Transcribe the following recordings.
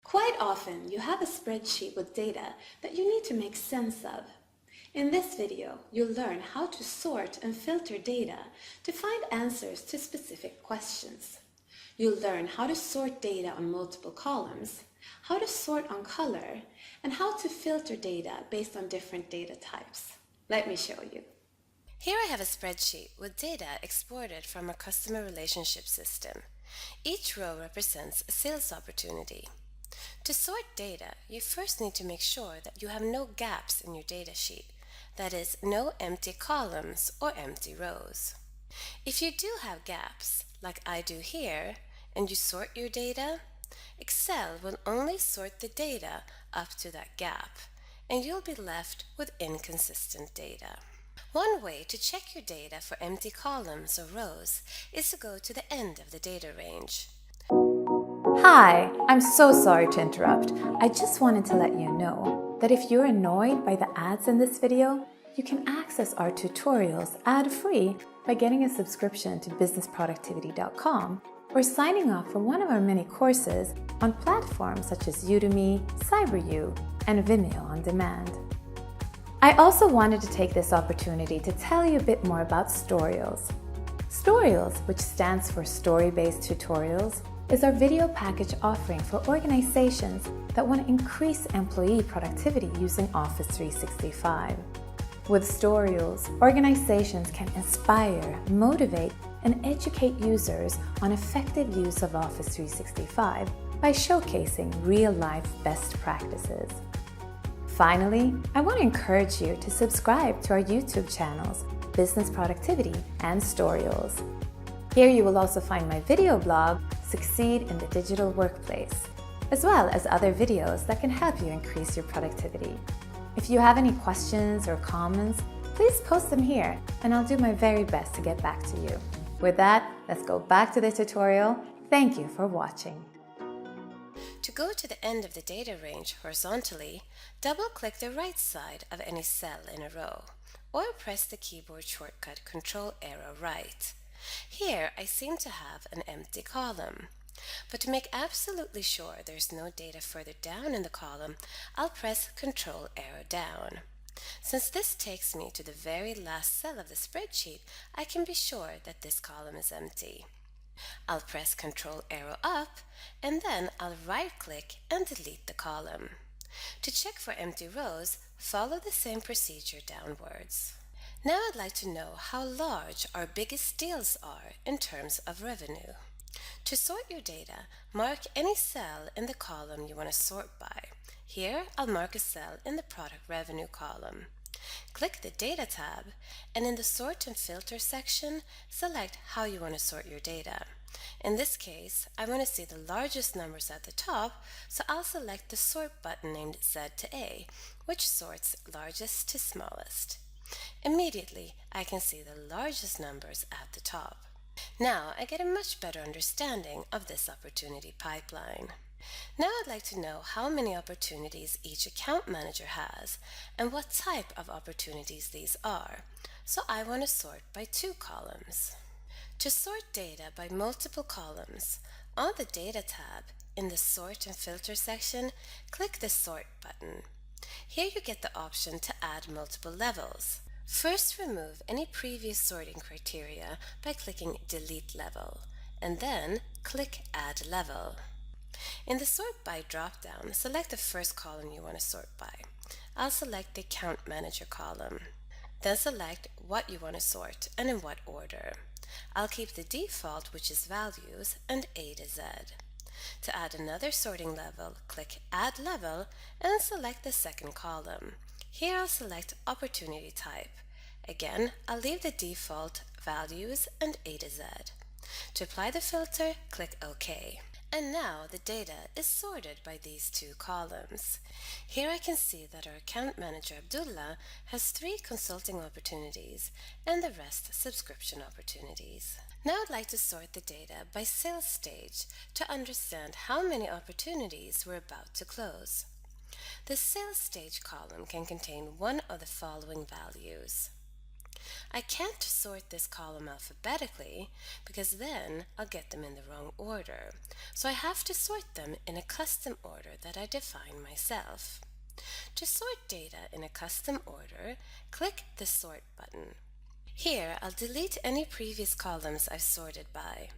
Quite often, you have a spreadsheet with data that you need to make sense of. In this video, you'll learn how to sort and filter data to find answers to specific questions. You'll learn how to sort data on multiple columns, how to sort on color, and how to filter data based on different data types. Let me show you. Here I have a spreadsheet with data exported from our customer relationship system. Each row represents a sales opportunity. To sort data, you first need to make sure that you have no gaps in your data sheet, that is, no empty columns or empty rows. If you do have gaps, like I do here, and you sort your data, Excel will only sort the data up to that gap, and you'll be left with inconsistent data. One way to check your data for empty columns or rows is to go to the end of the data range. Hi, I'm so sorry to interrupt. I just wanted to let you know that if you're annoyed by the ads in this video, you can access our tutorials ad-free by getting a subscription to businessproductivity.com or signing up for one of our many courses on platforms such as Udemy, CyberU, and Vimeo on demand. I also wanted to take this opportunity to tell you a bit more about Storyals. Storyals, which stands for Story-Based Tutorials, is our video package offering for organizations that want to increase employee productivity using Office 365. With Storyals, organizations can inspire, motivate, and educate users on effective use of Office 365 by showcasing real-life best practices. Finally, I want to encourage you to subscribe to our YouTube channels, Business Productivity and Storyals. Here you will also find my video blog, Succeed in the Digital Workplace, as well as other videos that can help you increase your productivity. If you have any questions or comments, please post them here and I'll do my very best to get back to you. With that, let's go back to the tutorial. Thank you for watching. To go to the end of the data range horizontally, double-click the right side of any cell in a row, or press the keyboard shortcut Ctrl+Right. Here I seem to have an empty column, but to make absolutely sure there's no data further down in the column, I'll press Ctrl+Down. Since this takes me to the very last cell of the spreadsheet, I can be sure that this column is empty. I'll press Ctrl+Up, and then I'll right-click and delete the column. To check for empty rows, follow the same procedure downwards. Now I'd like to know how large our biggest deals are in terms of revenue. To sort your data, mark any cell in the column you want to sort by. Here, I'll mark a cell in the product revenue column. Click the Data tab, and in the Sort and Filter section, select how you want to sort your data. In this case, I want to see the largest numbers at the top, so I'll select the Sort button named Z to A, which sorts largest to smallest. Immediately, I can see the largest numbers at the top. Now I get a much better understanding of this opportunity pipeline. Now I'd like to know how many opportunities each account manager has and what type of opportunities these are, so I want to sort by 2 columns. To sort data by multiple columns, on the Data tab in the Sort and Filter section, click the Sort button. Here you get the option to add multiple levels. First, remove any previous sorting criteria by clicking Delete Level, and then click Add Level. In the Sort By drop-down, select the first column you want to sort by. I'll select the Account Manager column. Then select what you want to sort and in what order. I'll keep the default, which is values, and A to Z. To add another sorting level, click Add Level and select the second column. Here I'll select Opportunity Type. Again, I'll leave the default values and A to Z. To apply the filter, click OK. And now the data is sorted by these 2 columns. Here I can see that our account manager Abdullah has 3 consulting opportunities and the rest subscription opportunities. Now I'd like to sort the data by sales stage to understand how many opportunities we're about to close. The sales stage column can contain one of the following values. I can't sort this column alphabetically because then I'll get them in the wrong order, so I have to sort them in a custom order that I define myself. To sort data in a custom order, click the Sort button. Here, I'll delete any previous columns I've sorted by.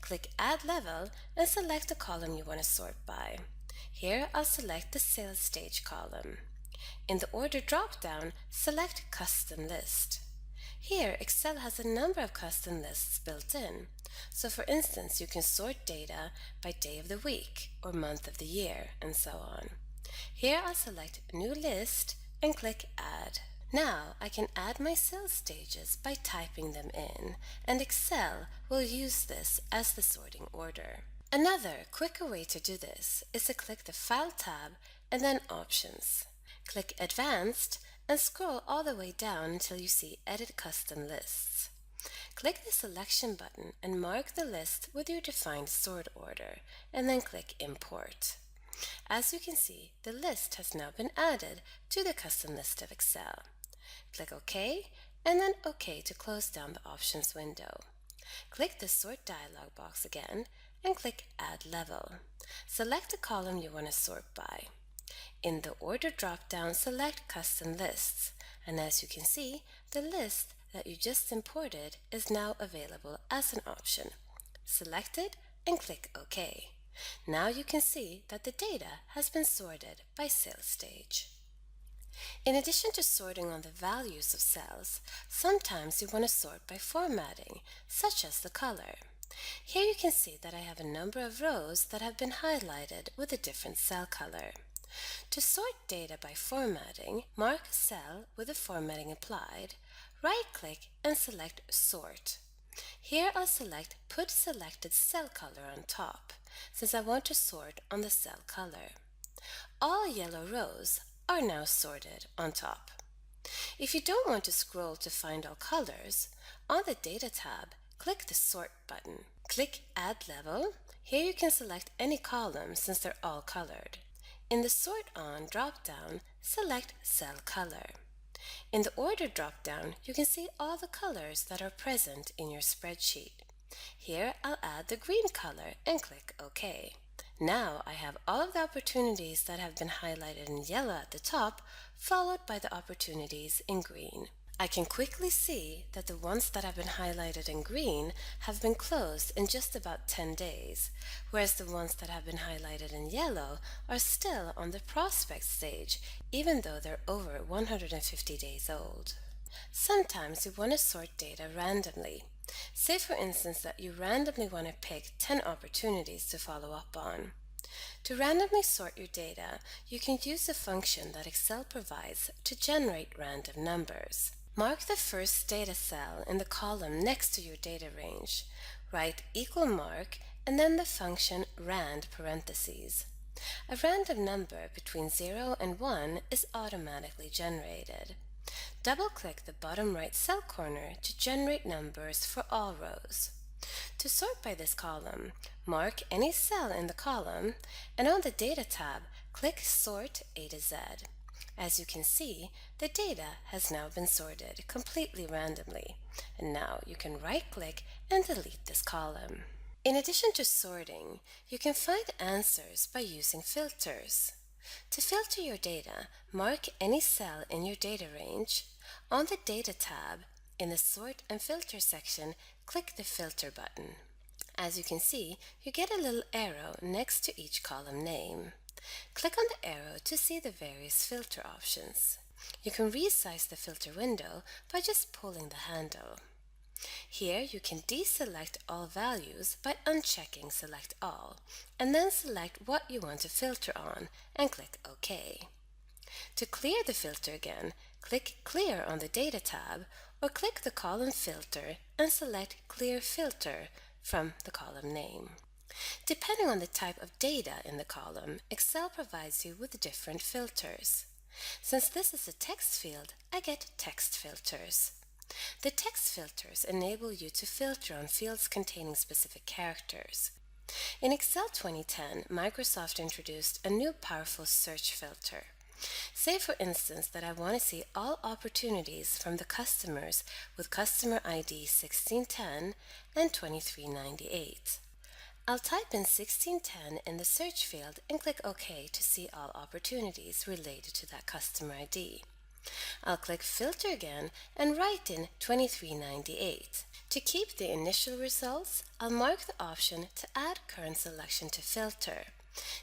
Click Add Level and select the column you want to sort by. Here, I'll select the Sales Stage column. In the Order drop-down, select Custom List. Here, Excel has a number of custom lists built in. So for instance, you can sort data by day of the week or month of the year, and so on. Here I'll select New List and click Add. Now I can add my sales stages by typing them in, and Excel will use this as the sorting order. Another quicker way to do this is to click the File tab and then Options. Click Advanced and scroll all the way down until you see Edit Custom Lists. Click the Selection button and mark the list with your defined sort order, and then click Import. As you can see, the list has now been added to the custom list of Excel. Click OK, and then OK to close down the Options window. Click the Sort dialog box again, and click Add Level. Select the column you want to sort by. In the Order drop-down, select Custom Lists, and as you can see, the list that you just imported is now available as an option. Select it and click OK. Now you can see that the data has been sorted by sales stage. In addition to sorting on the values of cells, sometimes you want to sort by formatting, such as the color. Here you can see that I have a number of rows that have been highlighted with a different cell color. To sort data by formatting, mark a cell with the formatting applied, right-click and select Sort. Here I'll select Put Selected Cell Color on top, since I want to sort on the cell color. All yellow rows are now sorted on top. If you don't want to scroll to find all colors, on the Data tab, click the Sort button. Click Add Level. Here you can select any column since they're all colored. In the Sort On drop-down, select Cell Color. In the Order drop-down, you can see all the colors that are present in your spreadsheet. Here I'll add the green color and click OK. Now I have all of the opportunities that have been highlighted in yellow at the top, followed by the opportunities in green. I can quickly see that the ones that have been highlighted in green have been closed in just about 10 days, whereas the ones that have been highlighted in yellow are still on the prospect stage, even though they're over 150 days old. Sometimes you want to sort data randomly. Say for instance that you randomly want to pick 10 opportunities to follow up on. To randomly sort your data, you can use the function that Excel provides to generate random numbers. Mark the first data cell in the column next to your data range. Write equal mark and then the function rand parentheses. A random number between 0 and 1 is automatically generated. Double-click the bottom right cell corner to generate numbers for all rows. To sort by this column, mark any cell in the column, and on the Data tab, click Sort A to Z. As you can see, the data has now been sorted completely randomly, and now you can right-click and delete this column. In addition to sorting, you can find answers by using filters. To filter your data, mark any cell in your data range. On the Data tab, in the Sort and Filter section, click the Filter button. As you can see, you get a little arrow next to each column name. Click on the arrow to see the various filter options. You can resize the filter window by just pulling the handle. Here you can deselect all values by unchecking Select All, and then select what you want to filter on and click OK. To clear the filter again, click Clear on the Data tab, or click the column filter and select Clear Filter from the column name. Depending on the type of data in the column, Excel provides you with different filters. Since this is a text field, I get text filters. The text filters enable you to filter on fields containing specific characters. In Excel 2010, Microsoft introduced a new powerful search filter. Say for instance that I want to see all opportunities from the customers with customer ID 1610 and 2398. I'll type in 1610 in the search field and click OK to see all opportunities related to that customer ID. I'll click Filter again and write in 2398. To keep the initial results, I'll mark the option to add current selection to filter.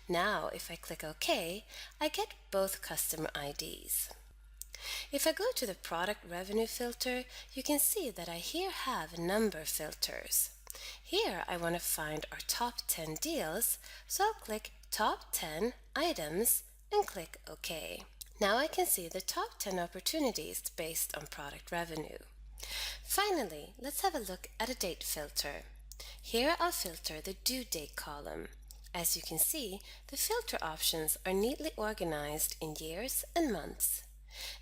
Now, if I click OK, I get both customer IDs. If I go to the product revenue filter, you can see that I here have number filters. Here I want to find our top 10 deals, so I'll click Top 10 Items and click OK. Now I can see the top 10 opportunities based on product revenue. Finally, let's have a look at a date filter. Here I'll filter the due date column. As you can see, the filter options are neatly organized in years and months.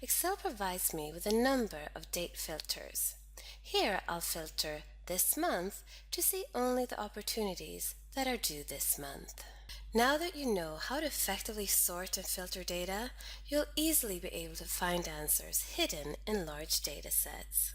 Excel provides me with a number of date filters. Here I'll filter this month to see only the opportunities that are due this month. Now that you know how to effectively sort and filter data, you'll easily be able to find answers hidden in large data sets.